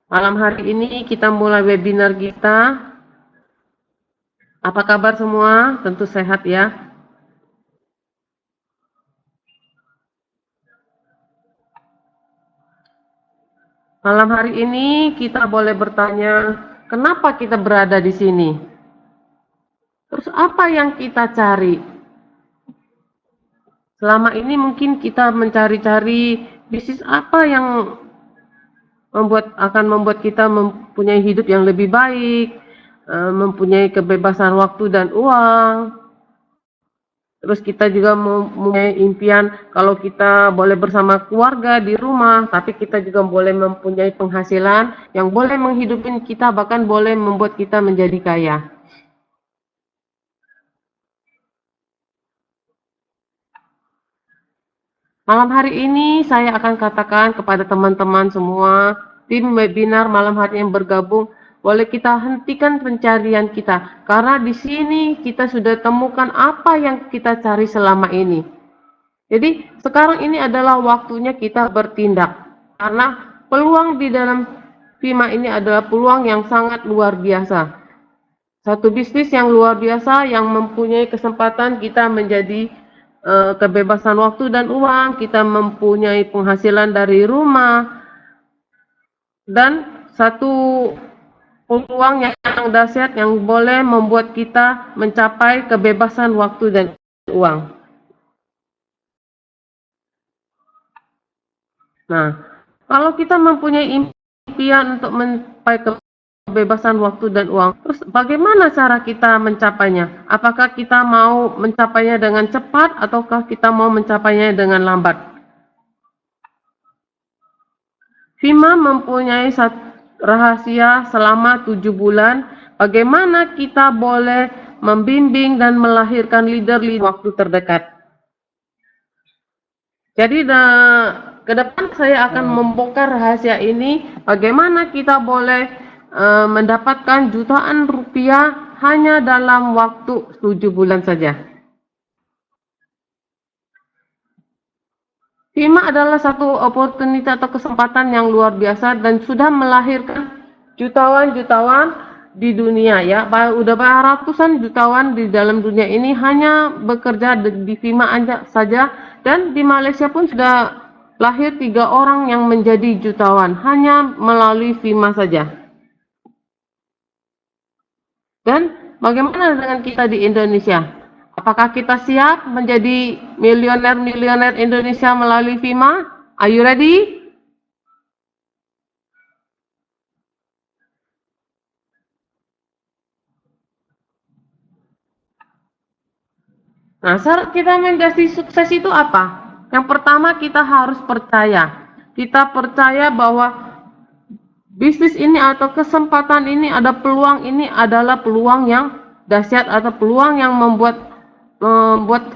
Malam hari ini kita mulai webinar kita. Apa kabar semua? Tentu sehat ya. Malam hari ini kita boleh bertanya, kenapa kita berada di sini? Terus apa yang kita cari? Selama ini mungkin kita mencari-cari bisnis apa yang akan membuat kita mempunyai hidup yang lebih baik, mempunyai kebebasan waktu dan uang. Terus kita juga mempunyai impian kalau kita boleh bersama keluarga di rumah, tapi kita juga boleh mempunyai penghasilan yang boleh menghidupi kita, bahkan boleh membuat kita menjadi kaya. Malam hari ini saya akan katakan kepada teman-teman semua, tim webinar malam hari yang bergabung, boleh kita hentikan pencarian kita, karena di sini kita sudah temukan apa yang kita cari selama ini. Jadi sekarang ini adalah waktunya kita bertindak, karena peluang di dalam FIMA ini adalah peluang yang sangat luar biasa. Satu bisnis yang luar biasa yang mempunyai kesempatan kita menjadi kebebasan waktu dan uang, kita mempunyai penghasilan dari rumah, dan satu peluang yang dahsyat yang boleh membuat kita mencapai kebebasan waktu dan uang. Nah, kalau kita mempunyai impian untuk mencapai kebebasan waktu dan uang, terus bagaimana cara kita mencapainya? Apakah kita mau mencapainya dengan cepat ataukah kita mau mencapainya dengan lambat? FIMA mempunyai rahasia selama 7 bulan, bagaimana kita boleh membimbing dan melahirkan leader-leader waktu terdekat. Jadi ke depan saya akan membongkar rahasia ini, bagaimana kita boleh mendapatkan jutaan rupiah hanya dalam waktu 7 bulan saja. FIMA adalah satu opportunity atau kesempatan yang luar biasa dan sudah melahirkan jutawan-jutawan di dunia ya. Udah ratusan jutawan di dalam dunia ini hanya bekerja di FIMA saja, dan di Malaysia pun sudah lahir 3 orang yang menjadi jutawan hanya melalui FIMA saja. Dan bagaimana dengan kita di Indonesia? Apakah kita siap menjadi milioner-milioner Indonesia melalui FIMA? Are you ready? Nah, syarat kita menjadi sukses itu apa? Yang pertama, kita harus percaya. Kita percaya bahwa bisnis ini atau kesempatan ini, ada peluang ini adalah peluang yang dahsyat atau peluang yang membuat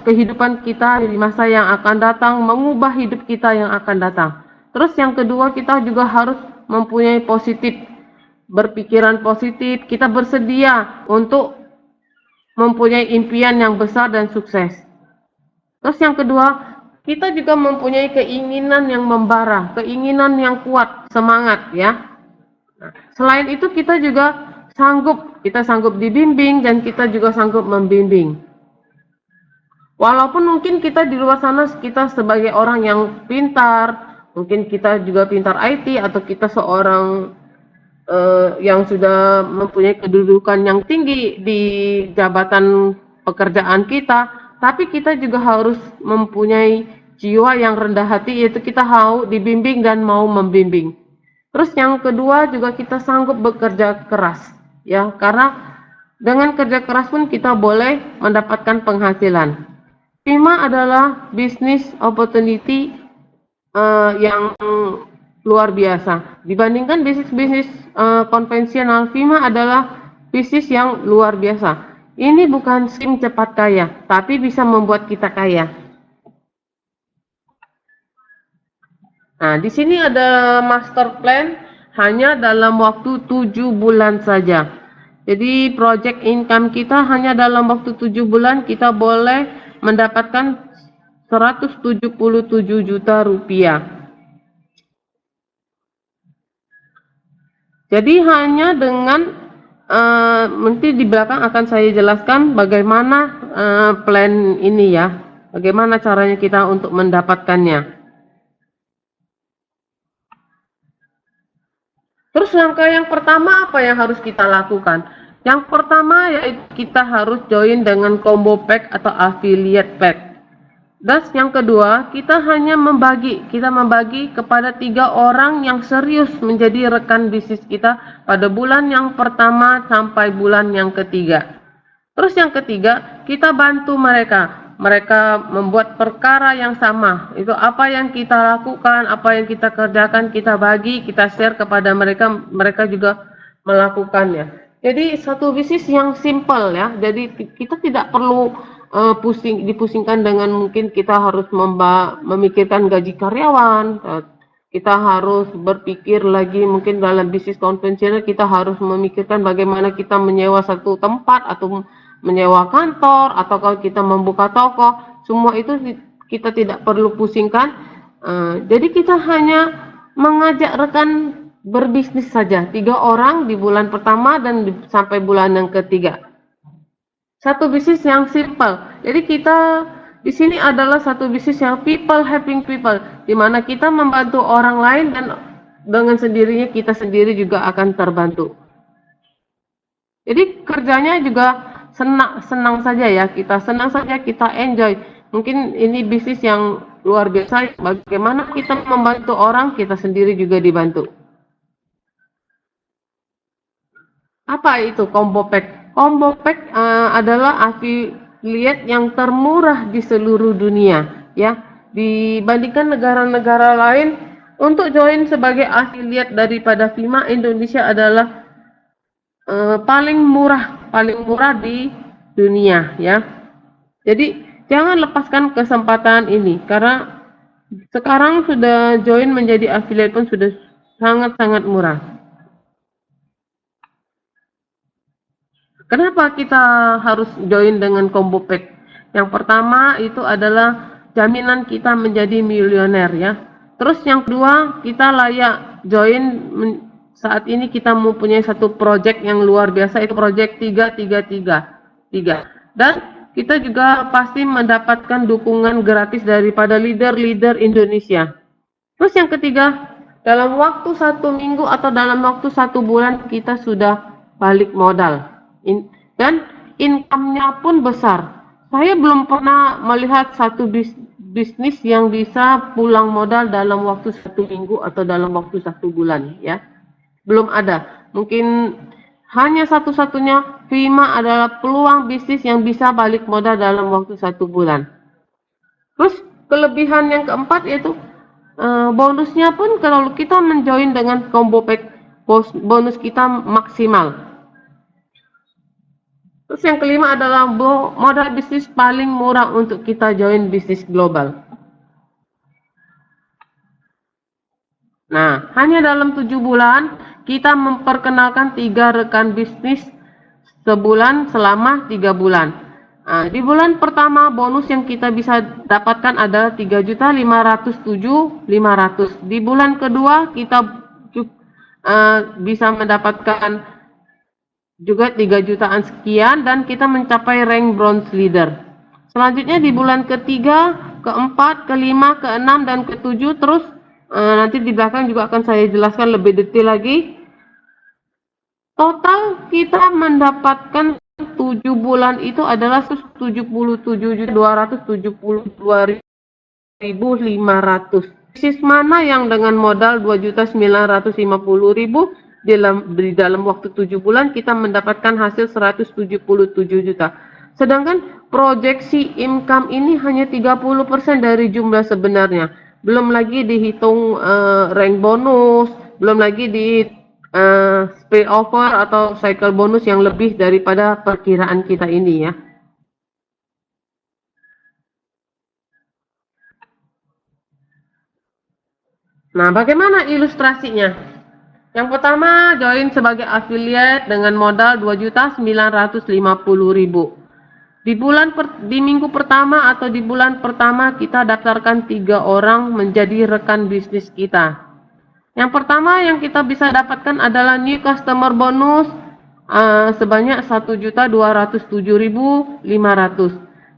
kehidupan kita di masa yang akan datang, mengubah hidup kita yang akan datang. Terus yang kedua, kita juga harus mempunyai berpikiran positif, kita bersedia untuk mempunyai impian yang besar dan sukses. Terus yang kedua, kita juga mempunyai keinginan yang membara, keinginan yang kuat, semangat ya. Selain itu kita juga sanggup dibimbing dan kita juga sanggup membimbing. Walaupun mungkin kita di luar sana kita sebagai orang yang pintar, mungkin kita juga pintar IT atau kita seorang yang sudah mempunyai kedudukan yang tinggi di jabatan pekerjaan kita, tapi kita juga harus mempunyai jiwa yang rendah hati, yaitu kita mau dibimbing dan mau membimbing. Terus yang kedua juga kita sanggup bekerja keras, ya, karena dengan kerja keras pun kita boleh mendapatkan penghasilan. FIMA adalah bisnis opportunity yang luar biasa. Dibandingkan bisnis-bisnis konvensional, FIMA adalah bisnis yang luar biasa. Ini bukan SIM cepat kaya, tapi bisa membuat kita kaya. Nah, di sini ada master plan hanya dalam waktu 7 bulan saja. Jadi project income kita hanya dalam waktu 7 bulan kita boleh mendapatkan 177 juta rupiah. Jadi hanya dengan nanti di belakang akan saya jelaskan bagaimana plan ini ya, bagaimana caranya kita untuk mendapatkannya. Terus langkah yang pertama apa yang harus kita lakukan? Yang pertama yaitu kita harus join dengan combo pack atau affiliate pack. Dan yang kedua, kita membagi kepada 3 orang yang serius menjadi rekan bisnis kita pada bulan yang pertama sampai bulan yang ketiga. Terus yang ketiga, kita bantu mereka. Mereka membuat perkara yang sama. Itu apa yang kita lakukan, apa yang kita kerjakan, kita bagi, kita share kepada mereka. Mereka juga melakukannya. Jadi satu bisnis yang simple ya. Jadi kita tidak perlu dipusingkan dengan mungkin kita harus memikirkan gaji karyawan, kita harus berpikir lagi mungkin dalam bisnis konvensional kita harus memikirkan bagaimana kita menyewa satu tempat atau menyewa kantor atau kalau kita membuka toko, semua itu kita tidak perlu pusingkan. Jadi kita hanya mengajak rekan berbisnis saja, 3 orang di bulan pertama dan sampai bulan yang ketiga. Satu bisnis yang simple. Jadi kita di sini adalah satu bisnis yang people helping people, di mana kita membantu orang lain dan dengan sendirinya kita sendiri juga akan terbantu. Jadi kerjanya juga senang saja ya, kita senang saja, kita enjoy. Mungkin ini bisnis yang luar biasa. Bagaimana kita membantu orang, kita sendiri juga dibantu. Apa itu combo pack? Combo pack adalah affiliate yang termurah di seluruh dunia, ya. Dibandingkan negara-negara lain, untuk join sebagai affiliate daripada Vima, Indonesia adalah paling murah di dunia, ya. Jadi jangan lepaskan kesempatan ini karena sekarang sudah join menjadi affiliate pun sudah sangat-sangat murah. Kenapa kita harus join dengan combo pack? Yang pertama itu adalah jaminan kita menjadi miliuner ya. Terus yang kedua, kita layak join saat ini kita mempunyai satu project yang luar biasa, itu project 3. Dan kita juga pasti mendapatkan dukungan gratis daripada leader-leader Indonesia. Terus yang ketiga, dalam waktu 1 minggu atau dalam waktu 1 bulan kita sudah balik modal. Dan income-nya pun besar. Saya belum pernah melihat satu bisnis yang bisa pulang modal dalam waktu 1 minggu atau dalam waktu 1 bulan ya. Belum ada. Mungkin hanya satu-satunya Vima adalah peluang bisnis yang bisa balik modal dalam waktu 1 bulan. Terus kelebihan yang keempat yaitu bonusnya pun kalau kita menjoin dengan combo pack, bonus kita maksimal. Terus yang kelima adalah modal bisnis paling murah untuk kita join bisnis global. Nah, hanya dalam 7 bulan kita memperkenalkan 3 rekan bisnis sebulan selama 3 bulan. Nah, di bulan pertama bonus yang kita bisa dapatkan adalah 3.507.500. Di bulan kedua kita bisa mendapatkan juga 3 jutaan sekian dan kita mencapai rank bronze leader. Selanjutnya di bulan ketiga, keempat, kelima, keenam dan ketujuh terus nanti di belakang juga akan saya jelaskan lebih detail lagi. Total kita mendapatkan 7 bulan itu adalah 77.272.500. Bisnis mana yang dengan modal 2.950.000 di dalam waktu 7 bulan kita mendapatkan hasil 177 juta. Sedangkan proyeksi income ini hanya 30% dari jumlah sebenarnya. Belum lagi dihitung rank bonus, belum lagi di spillover atau cycle bonus yang lebih daripada perkiraan kita ini ya. Nah, bagaimana ilustrasinya? Yang pertama, join sebagai affiliate dengan modal 2.950.000. Di minggu pertama atau di bulan pertama kita daftarkan 3 orang menjadi rekan bisnis kita. Yang pertama yang kita bisa dapatkan adalah new customer bonus sebanyak 1.207.500,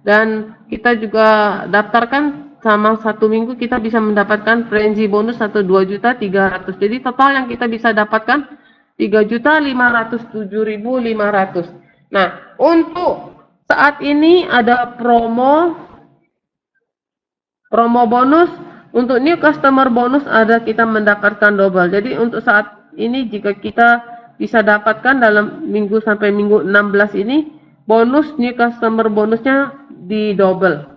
dan kita juga daftarkan sama 1 minggu kita bisa mendapatkan frenzy bonus 2.300.000. Jadi total yang kita bisa dapatkan 3.507.500. Nah, untuk saat ini ada promo bonus. Untuk new customer bonus ada kita mendapatkan double. Jadi untuk saat ini jika kita bisa dapatkan dalam minggu sampai minggu 16 ini, bonus new customer bonusnya di double.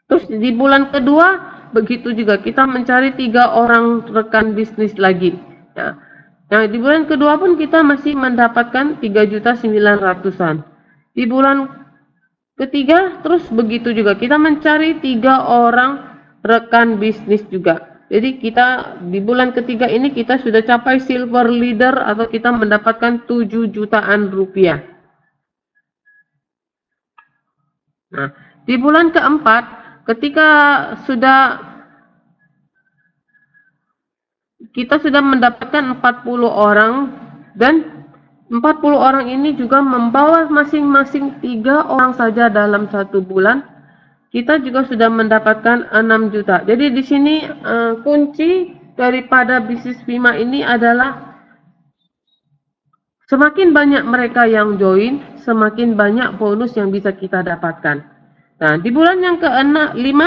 Terus di bulan kedua begitu juga kita mencari 3 orang rekan bisnis lagi. Ya. Nah, di bulan kedua pun kita masih mendapatkan 3.900.000-an. Di bulan ketiga terus begitu juga kita mencari 3 orang rekan bisnis juga. Jadi kita di bulan ketiga ini kita sudah capai silver leader atau kita mendapatkan 7 jutaan rupiah. Nah, di bulan keempat ketika kita sudah mendapatkan 40 orang, dan 40 orang ini juga membawa masing-masing 3 orang saja dalam 1 bulan, kita juga sudah mendapatkan 6 juta. Jadi di sini kunci daripada bisnis Bima ini adalah semakin banyak mereka yang join, semakin banyak bonus yang bisa kita dapatkan. Nah, di bulan yang ke-5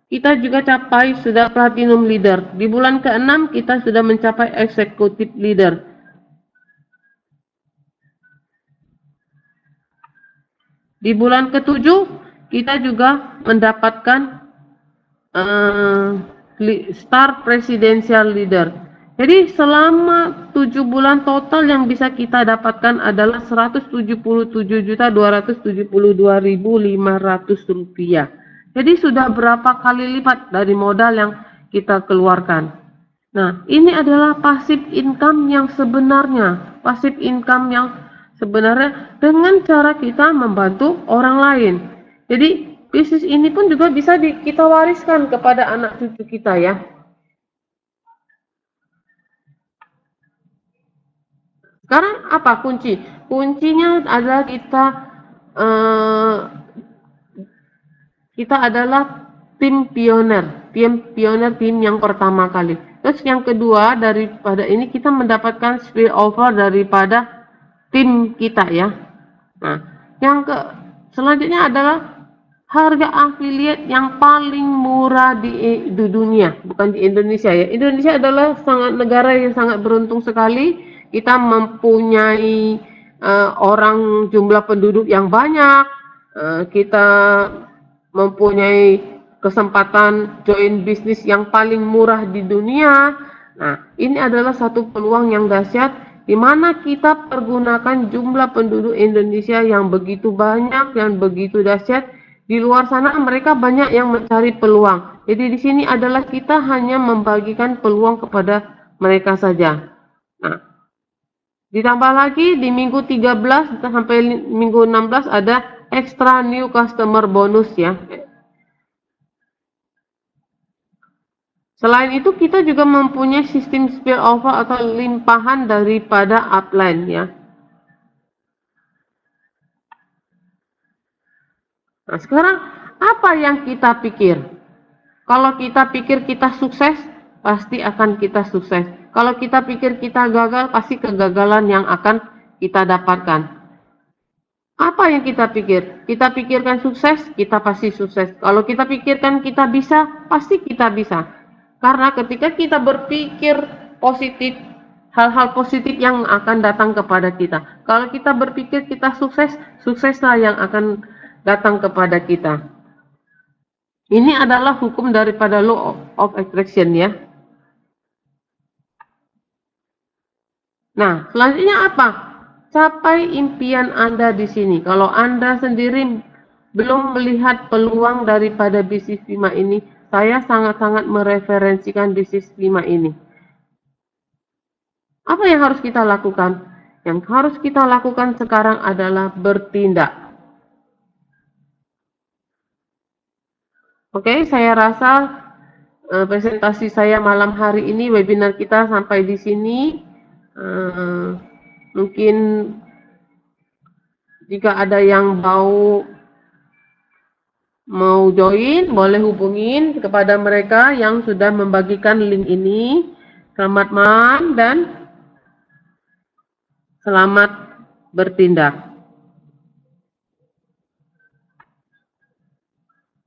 kita juga capai sudah platinum leader. Di bulan ke-6 kita sudah mencapai executive leader. Di bulan ke-7 kita juga mendapatkan star presidential leader. Jadi selama 7 bulan total yang bisa kita dapatkan adalah 177.272.500 rupiah. Jadi sudah berapa kali lipat dari modal yang kita keluarkan. Nah, ini adalah passive income yang sebenarnya. Passive income yang sebenarnya dengan cara kita membantu orang lain. Jadi bisnis ini pun juga bisa kita wariskan kepada anak cucu kita ya. Sekarang apa kunci? Kuncinya adalah kita adalah tim pioner, tim yang pertama kali. Terus yang kedua daripada ini kita mendapatkan spill over daripada tim kita ya. Nah, selanjutnya adalah harga affiliate yang paling murah di dunia, bukan di Indonesia ya. Indonesia adalah negara yang sangat beruntung sekali. Kita mempunyai orang jumlah penduduk yang banyak. Kita mempunyai kesempatan join bisnis yang paling murah di dunia. Nah, ini adalah satu peluang yang dahsyat di mana kita pergunakan jumlah penduduk Indonesia yang begitu banyak dan begitu dahsyat. Di luar sana mereka banyak yang mencari peluang. Jadi di sini adalah kita hanya membagikan peluang kepada mereka saja. Nah, ditambah lagi di minggu 13 sampai minggu 16 ada extra new customer bonus ya. Selain itu kita juga mempunyai sistem spillover atau limpahan daripada upline ya. Nah, sekarang apa yang kita pikir? Kalau kita pikir kita sukses, pasti akan kita sukses. Kalau kita pikir kita gagal, pasti kegagalan yang akan kita dapatkan. Apa yang kita pikir? Kita pikirkan sukses, kita pasti sukses. Kalau kita pikirkan kita bisa, pasti kita bisa. Karena ketika kita berpikir positif, hal-hal positif yang akan datang kepada kita. Kalau kita berpikir kita sukses, sukseslah yang akan datang kepada kita. Ini adalah hukum daripada law of attraction ya. Nah, selanjutnya apa? Capai impian Anda di sini. Kalau Anda sendiri belum melihat peluang daripada bisnis Bima ini, saya sangat-sangat mereferensikan bisnis Bima ini. Apa yang harus kita lakukan? Yang harus kita lakukan sekarang adalah bertindak. Oke, saya rasa presentasi saya malam hari ini, webinar kita sampai di sini. Mungkin jika ada yang mau join, boleh hubungin kepada mereka yang sudah membagikan link ini. Selamat malam dan selamat bertindak.